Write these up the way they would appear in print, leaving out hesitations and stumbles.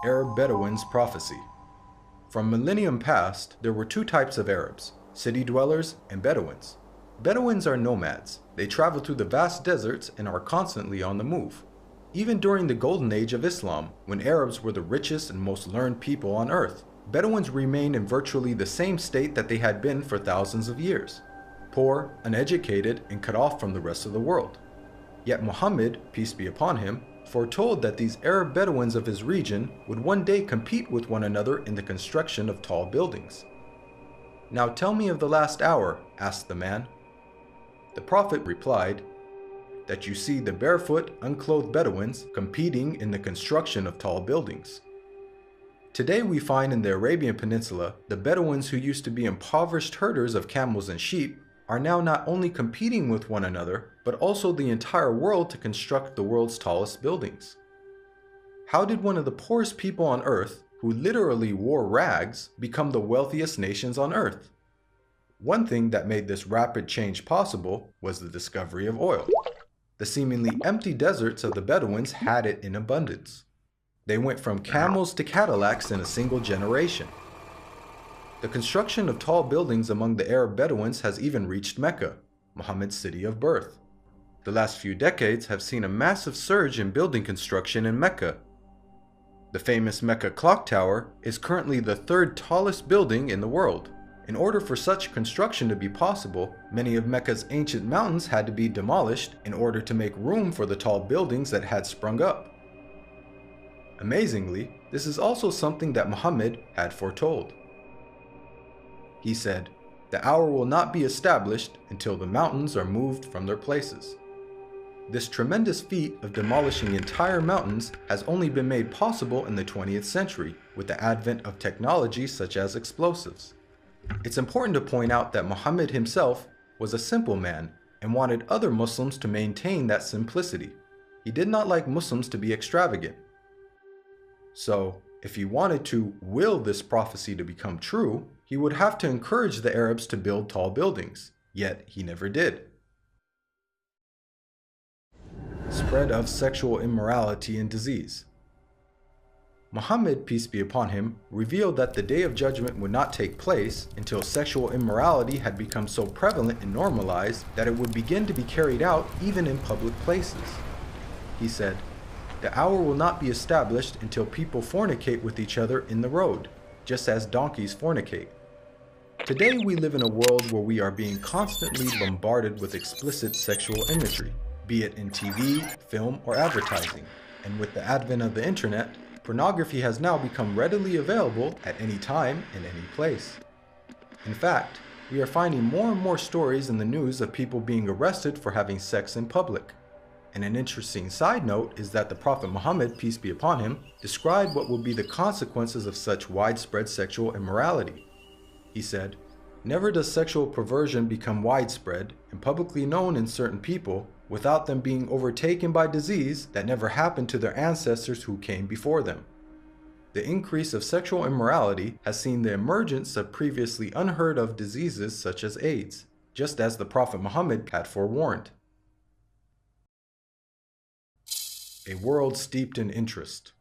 Arab Bedouins prophecy. From millennium past, there were two types of Arabs, city dwellers and Bedouins. Bedouins are nomads. They travel through the vast deserts and are constantly on the move. Even during the golden age of Islam, when Arabs were the richest and most learned people on earth, Bedouins remained in virtually the same state that they had been for thousands of years, poor, uneducated, and cut off from the rest of the world. Yet Muhammad, peace be upon him, foretold that these Arab Bedouins of his region would one day compete with one another in the construction of tall buildings. "Now tell me of the last hour," asked the man. The Prophet replied, "That you see the barefoot, unclothed Bedouins competing in the construction of tall buildings." Today we find in the Arabian Peninsula, the Bedouins who used to be impoverished herders of camels and sheep are now not only competing with one another, but also the entire world to construct the world's tallest buildings. How did one of the poorest people on earth, who literally wore rags, become the wealthiest nations on earth? One thing that made this rapid change possible was the discovery of oil. The seemingly empty deserts of the Bedouins had it in abundance. They went from camels to Cadillacs in a single generation. The construction of tall buildings among the Arab Bedouins has even reached Mecca, Muhammad's city of birth. The last few decades have seen a massive surge in building construction in Mecca. The famous Mecca Clock Tower is currently the third tallest building in the world. In order for such construction to be possible, many of Mecca's ancient mountains had to be demolished in order to make room for the tall buildings that had sprung up. Amazingly, this is also something that Muhammad had foretold. He said, "The hour will not be established until the mountains are moved from their places." This tremendous feat of demolishing entire mountains has only been made possible in the 20th century with the advent of technology such as explosives. It's important to point out that Muhammad himself was a simple man and wanted other Muslims to maintain that simplicity. He did not like Muslims to be extravagant. So, if he wanted to will this prophecy to become true, he would have to encourage the Arabs to build tall buildings, yet he never did. Spread of sexual immorality and disease. Muhammad, peace be upon him, revealed that the Day of Judgment would not take place until sexual immorality had become so prevalent and normalized that it would begin to be carried out even in public places. He said, "The hour will not be established until people fornicate with each other in the road, just as donkeys fornicate." Today we live in a world where we are being constantly bombarded with explicit sexual imagery, be it in TV, film, or advertising. And with the advent of the internet, pornography has now become readily available at any time and any place. In fact, we are finding more and more stories in the news of people being arrested for having sex in public. And an interesting side note is that the Prophet Muhammad, peace be upon him, described what will be the consequences of such widespread sexual immorality. He said, "Never does sexual perversion become widespread and publicly known in certain people without them being overtaken by disease that never happened to their ancestors who came before them." The increase of sexual immorality has seen the emergence of previously unheard of diseases such as AIDS, just as the Prophet Muhammad had forewarned. A world steeped in interest.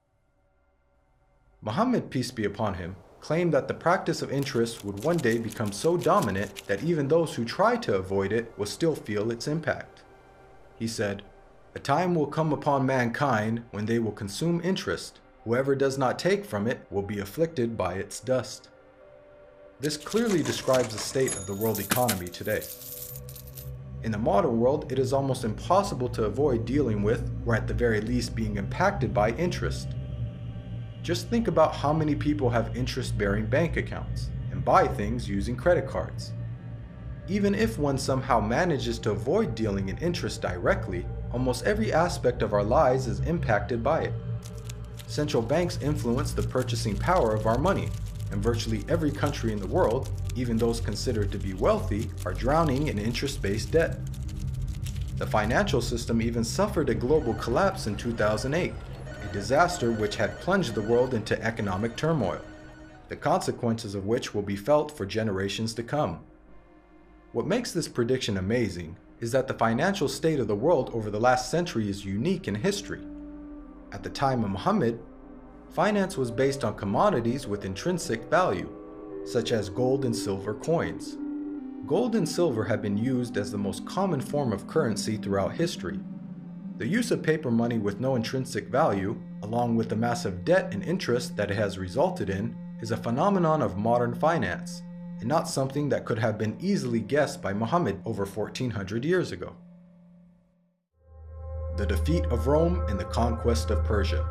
Muhammad, peace be upon him, claimed that the practice of interest would one day become so dominant that even those who try to avoid it will still feel its impact. He said, "A time will come upon mankind when they will consume interest. Whoever does not take from it will be afflicted by its dust." This clearly describes the state of the world economy today. In the modern world, it is almost impossible to avoid dealing with, or at the very least being impacted by, interest. Just think about how many people have interest-bearing bank accounts and buy things using credit cards. Even if one somehow manages to avoid dealing in interest directly, almost every aspect of our lives is impacted by it. Central banks influence the purchasing power of our money, and virtually every country in the world, even those considered to be wealthy, are drowning in interest-based debt. The financial system even suffered a global collapse in 2008, a disaster which had plunged the world into economic turmoil, the consequences of which will be felt for generations to come. What makes this prediction amazing is that the financial state of the world over the last century is unique in history. At the time of Muhammad, Finance was based on commodities with intrinsic value, such as gold and silver coins. Gold and silver have been used as the most common form of currency throughout history. The use of paper money with no intrinsic value, along with the massive debt and interest that it has resulted in, is a phenomenon of modern finance, and not something that could have been easily guessed by Muhammad over 1400 years ago. The defeat of Rome and the conquest of Persia.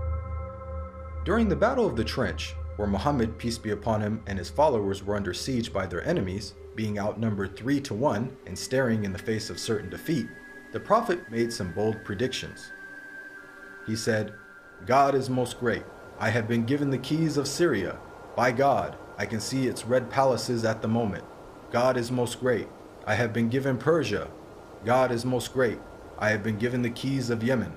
During the Battle of the Trench, where Muhammad, peace be upon him, and his followers were under siege by their enemies, being outnumbered 3-1 and staring in the face of certain defeat, the Prophet made some bold predictions. He said, "God is most great. I have been given the keys of Syria. By God, I can see its red palaces at the moment. God is most great. I have been given Persia. God is most great. I have been given the keys of Yemen."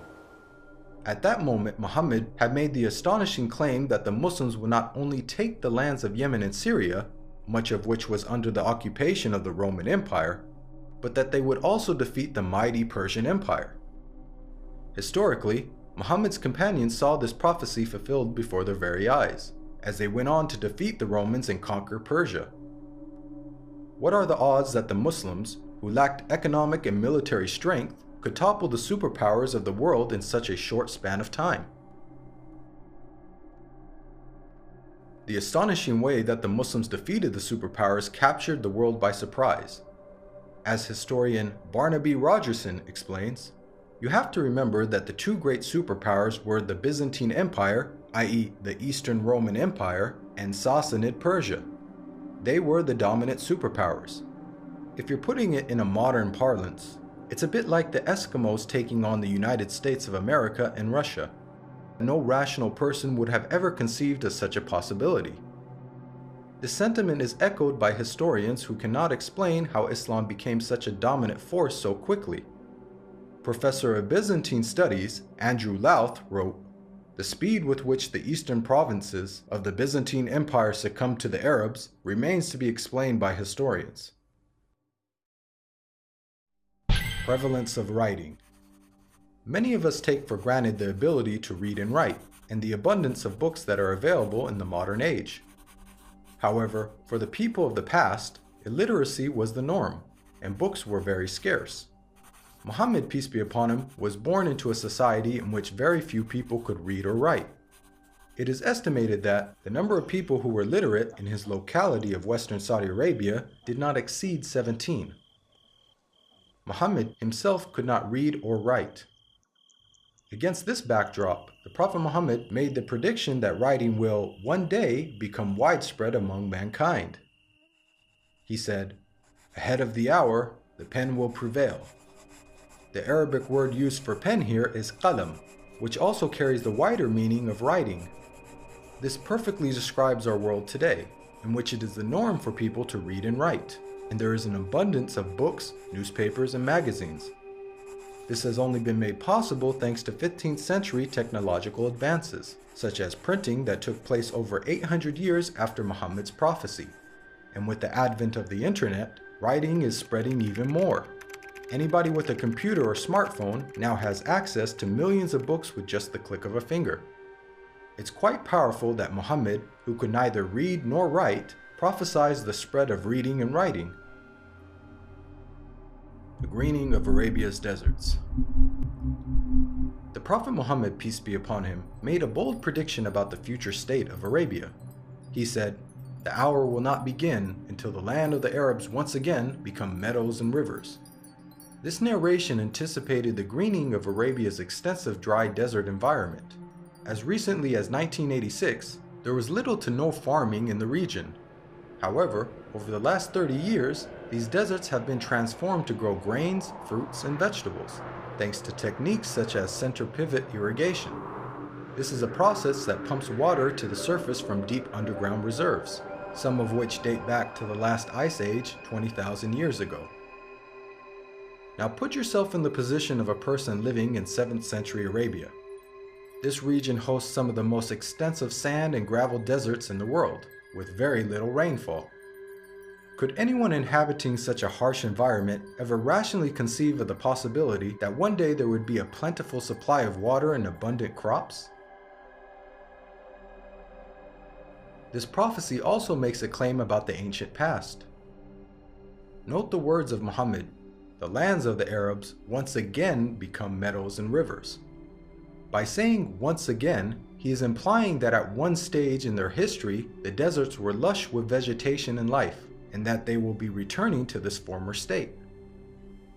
At that moment, Muhammad had made the astonishing claim that the Muslims would not only take the lands of Yemen and Syria, much of which was under the occupation of the Roman Empire, but that they would also defeat the mighty Persian Empire. Historically, Muhammad's companions saw this prophecy fulfilled before their very eyes, as they went on to defeat the Romans and conquer Persia. What are the odds that the Muslims, who lacked economic and military strength, could topple the superpowers of the world in such a short span of time? The astonishing way that the Muslims defeated the superpowers captured the world by surprise. As historian Barnaby Rogerson explains, you have to remember that the two great superpowers were the Byzantine Empire, i.e. the Eastern Roman Empire, and Sassanid Persia. They were the dominant superpowers. If you're putting it in a modern parlance, it's a bit like the Eskimos taking on the United States of America and Russia. No rational person would have ever conceived of such a possibility. The sentiment is echoed by historians who cannot explain how Islam became such a dominant force so quickly. Professor of Byzantine Studies, Andrew Louth, wrote, "The speed with which the eastern provinces of the Byzantine Empire succumbed to the Arabs remains to be explained by historians." Prevalence of writing. Many of us take for granted the ability to read and write, and the abundance of books that are available in the modern age. However, for the people of the past, illiteracy was the norm, and books were very scarce. Muhammad, peace be upon him, was born into a society in which very few people could read or write. It is estimated that the number of people who were literate in his locality of Western Saudi Arabia did not exceed 17. Muhammad himself could not read or write. Against this backdrop, the Prophet Muhammad made the prediction that writing will one day become widespread among mankind. He said, "Ahead of the hour, the pen will prevail." The Arabic word used for pen here is qalam, which also carries the wider meaning of writing. This perfectly describes our world today, in which it is the norm for people to read and write, and there is an abundance of books, newspapers, and magazines. This has only been made possible thanks to 15th century technological advances, such as printing that took place over 800 years after Muhammad's prophecy. And with the advent of the internet, writing is spreading even more. Anybody with a computer or smartphone now has access to millions of books with just the click of a finger. It's quite powerful that Muhammad, who could neither read nor write, prophesied the spread of reading and writing. The greening of Arabia's deserts. The Prophet Muhammad, peace be upon him, made a bold prediction about the future state of Arabia. He said, "The hour will not begin until the land of the Arabs once again become meadows and rivers." This narration anticipated the greening of Arabia's extensive dry desert environment. As recently as 1986, there was little to no farming in the region. However, over the last 30 years, these deserts have been transformed to grow grains, fruits, and vegetables, thanks to techniques such as center pivot irrigation. This is a process that pumps water to the surface from deep underground reserves, some of which date back to the last ice age 20,000 years ago. Now put yourself in the position of a person living in 7th century Arabia. This region hosts some of the most extensive sand and gravel deserts in the world, with very little rainfall. Could anyone inhabiting such a harsh environment ever rationally conceive of the possibility that one day there would be a plentiful supply of water and abundant crops? This prophecy also makes a claim about the ancient past. Note the words of Muhammad, "The lands of the Arabs once again become meadows and rivers." By saying once again, he is implying that at one stage in their history, the deserts were lush with vegetation and life, and that they will be returning to this former state.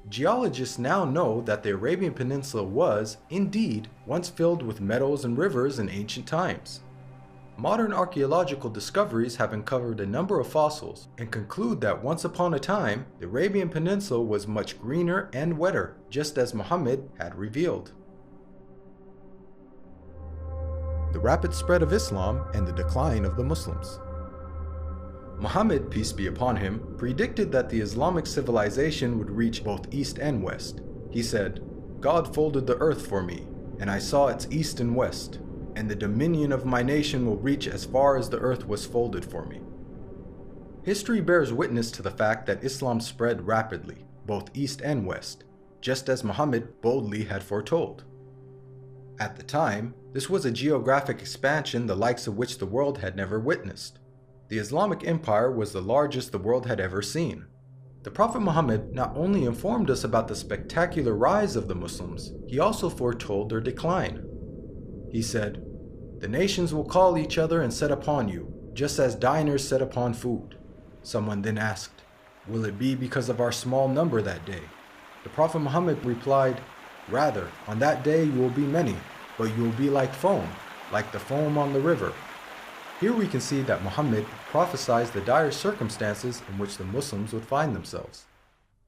Geologists now know that the Arabian Peninsula was, indeed, once filled with meadows and rivers in ancient times. Modern archaeological discoveries have uncovered a number of fossils and conclude that once upon a time, the Arabian Peninsula was much greener and wetter, just as Muhammad had revealed. The rapid spread of Islam and the decline of the Muslims. Muhammad, peace be upon him, predicted that the Islamic civilization would reach both east and west. He said, "God folded the earth for me, and I saw its east and west, and the dominion of my nation will reach as far as the earth was folded for me." History bears witness to the fact that Islam spread rapidly, both east and west, just as Muhammad boldly had foretold. At the time, this was a geographic expansion the likes of which the world had never witnessed. The Islamic Empire was the largest the world had ever seen. The Prophet Muhammad not only informed us about the spectacular rise of the Muslims, he also foretold their decline. He said, "The nations will call each other and set upon you, just as diners set upon food." Someone then asked, "Will it be because of our small number that day?" The Prophet Muhammad replied, "Rather, on that day you will be many, but you will be like the foam on the river." Here we can see that Muhammad prophesied the dire circumstances in which the Muslims would find themselves.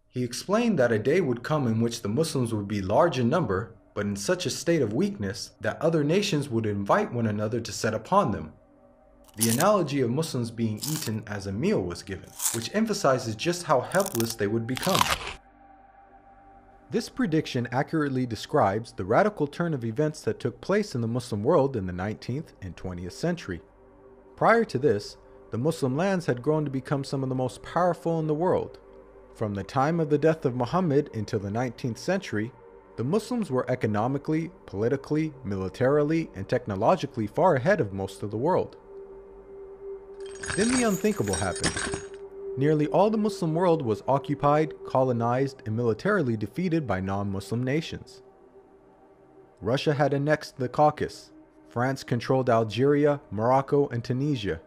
He explained that a day would come in which the Muslims would be large in number, but in such a state of weakness that other nations would invite one another to set upon them. The analogy of Muslims being eaten as a meal was given, which emphasizes just how helpless they would become. This prediction accurately describes the radical turn of events that took place in the Muslim world in the 19th and 20th century. Prior to this, the Muslim lands had grown to become some of the most powerful in the world. From the time of the death of Muhammad until the 19th century, the Muslims were economically, politically, militarily, and technologically far ahead of most of the world. Then the unthinkable happened. Nearly all the Muslim world was occupied, colonized, and militarily defeated by non-Muslim nations. Russia had annexed the Caucasus. France controlled Algeria, Morocco, and Tunisia.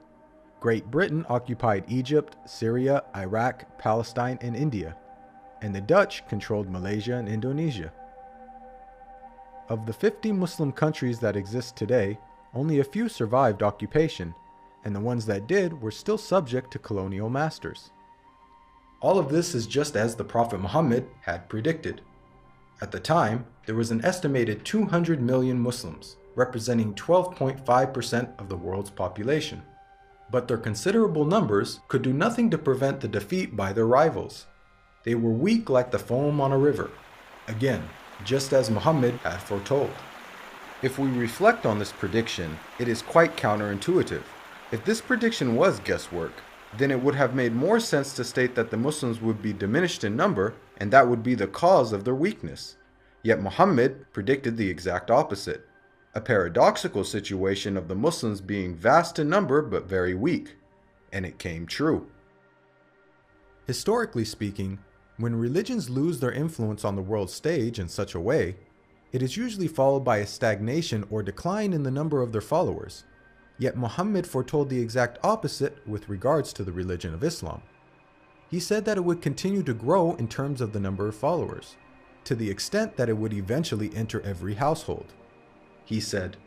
Great Britain occupied Egypt, Syria, Iraq, Palestine, and India. And the Dutch controlled Malaysia and Indonesia. Of the 50 Muslim countries that exist today, only a few survived occupation, and the ones that did were still subject to colonial masters. All of this is just as the Prophet Muhammad had predicted. At the time, there was an estimated 200 million Muslims, representing 12.5% of the world's population. But their considerable numbers could do nothing to prevent the defeat by their rivals. They were weak like the foam on a river. Again, just as Muhammad had foretold. If we reflect on this prediction, it is quite counterintuitive. If this prediction was guesswork, then it would have made more sense to state that the Muslims would be diminished in number and that would be the cause of their weakness. Yet Muhammad predicted the exact opposite. A paradoxical situation of the Muslims being vast in number but very weak. And it came true. Historically speaking, when religions lose their influence on the world stage in such a way, it is usually followed by a stagnation or decline in the number of their followers. Yet Muhammad foretold the exact opposite with regards to the religion of Islam. He said that it would continue to grow in terms of the number of followers, to the extent that it would eventually enter every household. He said,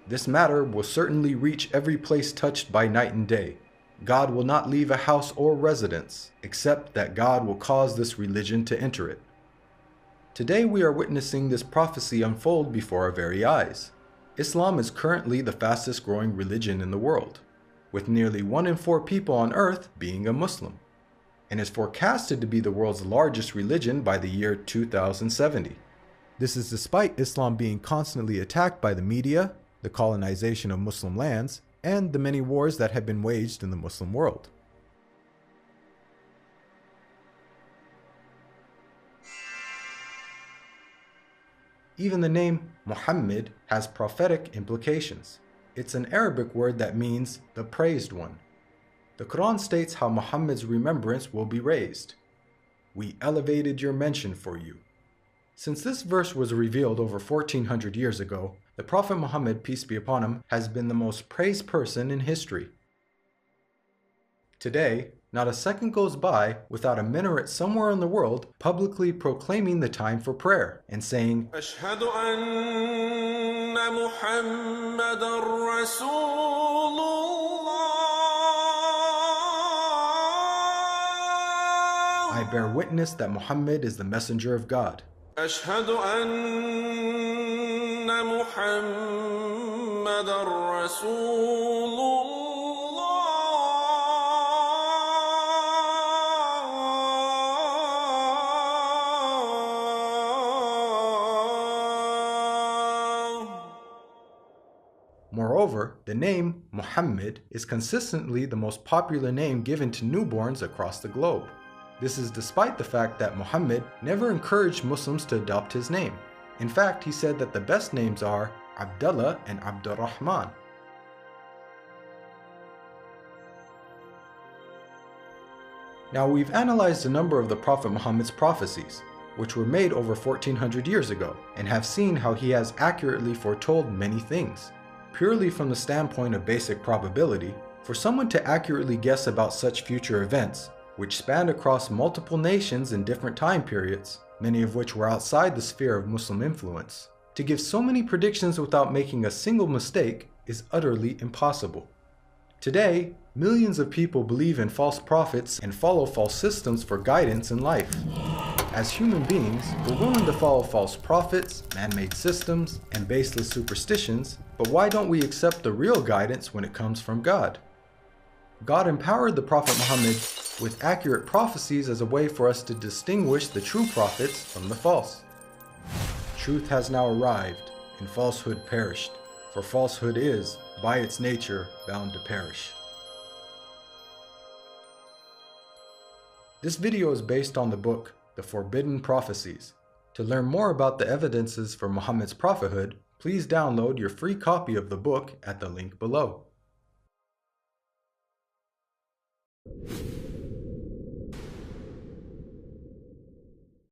"This matter will certainly reach every place touched by night and day. God will not leave a house or residence, except that God will cause this religion to enter it." Today we are witnessing this prophecy unfold before our very eyes. Islam is currently the fastest growing religion in the world, with nearly 1 in 4 people on earth being a Muslim, and is forecasted to be the world's largest religion by the year 2070. This is despite Islam being constantly attacked by the media, the colonization of Muslim lands, and the many wars that have been waged in the Muslim world. Even the name Muhammad has prophetic implications. It's an Arabic word that means the praised one. The Quran states how Muhammad's remembrance will be raised. We elevated your mention for you. Since this verse was revealed over 1400 years ago, the Prophet Muhammad, peace be upon him, has been the most praised person in history. Today, not a second goes by without a minaret somewhere in the world publicly proclaiming the time for prayer and saying, أشهد أن محمدًا رسول الله. I bear witness that Muhammad is the messenger of God. أشهد أن محمدًا رسول الله. Moreover, the name Muhammad is consistently the most popular name given to newborns across the globe. This is despite the fact that Muhammad never encouraged Muslims to adopt his name. In fact, he said that the best names are Abdullah and Abdurrahman. Now, we've analyzed a number of the Prophet Muhammad's prophecies, which were made over 1400 years ago, and have seen how he has accurately foretold many things. Purely from the standpoint of basic probability, for someone to accurately guess about such future events, which spanned across multiple nations in different time periods, many of which were outside the sphere of Muslim influence, to give so many predictions without making a single mistake is utterly impossible. Today, millions of people believe in false prophets and follow false systems for guidance in life. As human beings, we're willing to follow false prophets, man-made systems, and baseless superstitions, but why don't we accept the real guidance when it comes from God? God empowered the Prophet Muhammad with accurate prophecies as a way for us to distinguish the true prophets from the false. Truth has now arrived, and falsehood perished, for falsehood is, by its nature, bound to perish. This video is based on the book, The Forbidden Prophecies. To learn more about the evidences for Muhammad's prophethood, please download your free copy of the book at the link below.